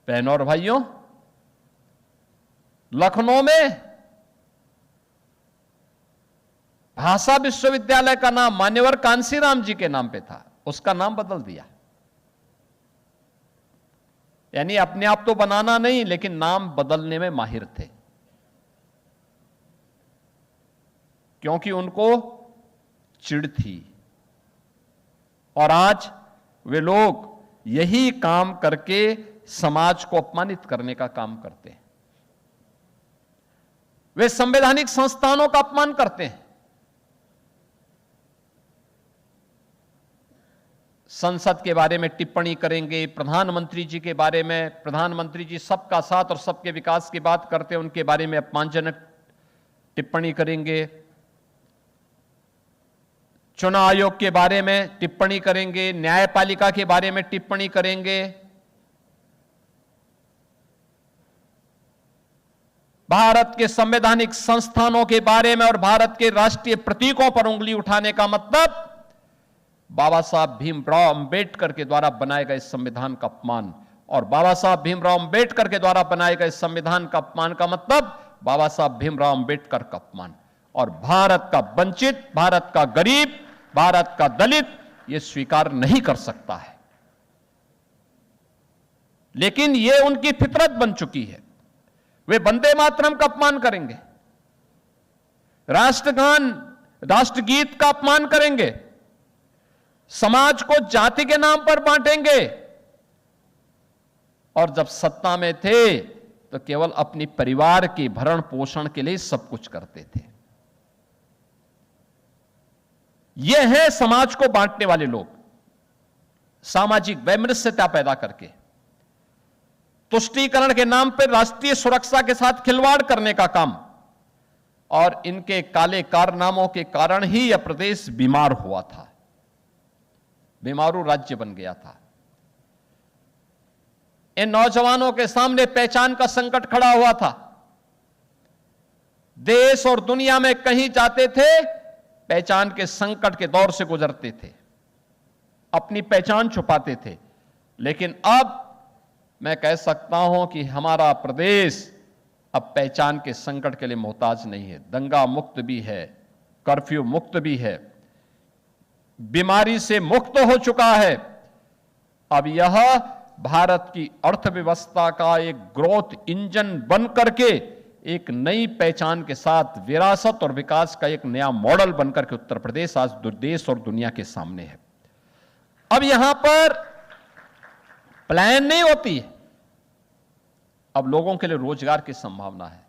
बहनों और भाइयों, लखनऊ में भाषा विश्वविद्यालय का नाम मान्यवर कांसीराम जी के नाम पे था, उसका नाम बदल दिया। यानी अपने आप तो बनाना नहीं, लेकिन नाम बदलने में माहिर थे, क्योंकि उनको चिढ़ थी। और आज वे लोग यही काम करके समाज को अपमानित करने का काम करते हैं। वे संवैधानिक संस्थानों का अपमान करते हैं। संसद के बारे में टिप्पणी करेंगे, प्रधानमंत्री जी के बारे में, प्रधानमंत्री जी सबका साथ और सबके विकास की बात करते हैं, उनके बारे में अपमानजनक टिप्पणी करेंगे। चुनाव आयोग के बारे में टिप्पणी करेंगे, न्यायपालिका के बारे में टिप्पणी करेंगे। भारत के संवैधानिक संस्थानों के बारे में और भारत के राष्ट्रीय प्रतीकों पर उंगली उठाने का मतलब बाबा साहब भीमराव अंबेडकर के द्वारा बनाए गए संविधान का अपमान। और बाबा साहब भीमराव अंबेडकर के द्वारा बनाए गए संविधान का अपमान का मतलब बाबा साहब भीमराव अंबेडकर का अपमान। और भारत का वंचित, भारत का गरीब, भारत का दलित यह स्वीकार नहीं कर सकता है। लेकिन यह उनकी फितरत बन चुकी है। वे वंदे मातरम का अपमान करेंगे, राष्ट्रगान, राष्ट्रगीत का अपमान करेंगे, समाज को जाति के नाम पर बांटेंगे। और जब सत्ता में थे तो केवल अपनी परिवार के भरण पोषण के लिए सब कुछ करते थे। ये हैं समाज को बांटने वाले लोग, सामाजिक वैमनस्यता पैदा करके, तुष्टीकरण के नाम पर राष्ट्रीय सुरक्षा के साथ खिलवाड़ करने का काम। और इनके काले कारनामों के कारण ही यह प्रदेश बीमार हुआ था, बीमारू राज्य बन गया था। इन नौजवानों के सामने पहचान का संकट खड़ा हुआ था। देश और दुनिया में कहीं जाते थे, पहचान के संकट के दौर से गुजरते थे, अपनी पहचान छुपाते थे। लेकिन अब मैं कह सकता हूं कि हमारा प्रदेश अब पहचान के संकट के लिए मोहताज नहीं है। दंगा मुक्त भी है, कर्फ्यू मुक्त भी है, बीमारी से मुक्त हो चुका है। अब यह भारत की अर्थव्यवस्था का एक ग्रोथ इंजन बन करके एक नई पहचान के साथ विरासत और विकास का एक नया मॉडल बनकर के उत्तर प्रदेश आज देश और दुनिया के सामने है। अब यहां पर प्लान नहीं होती है, अब लोगों के लिए रोजगार की संभावना है।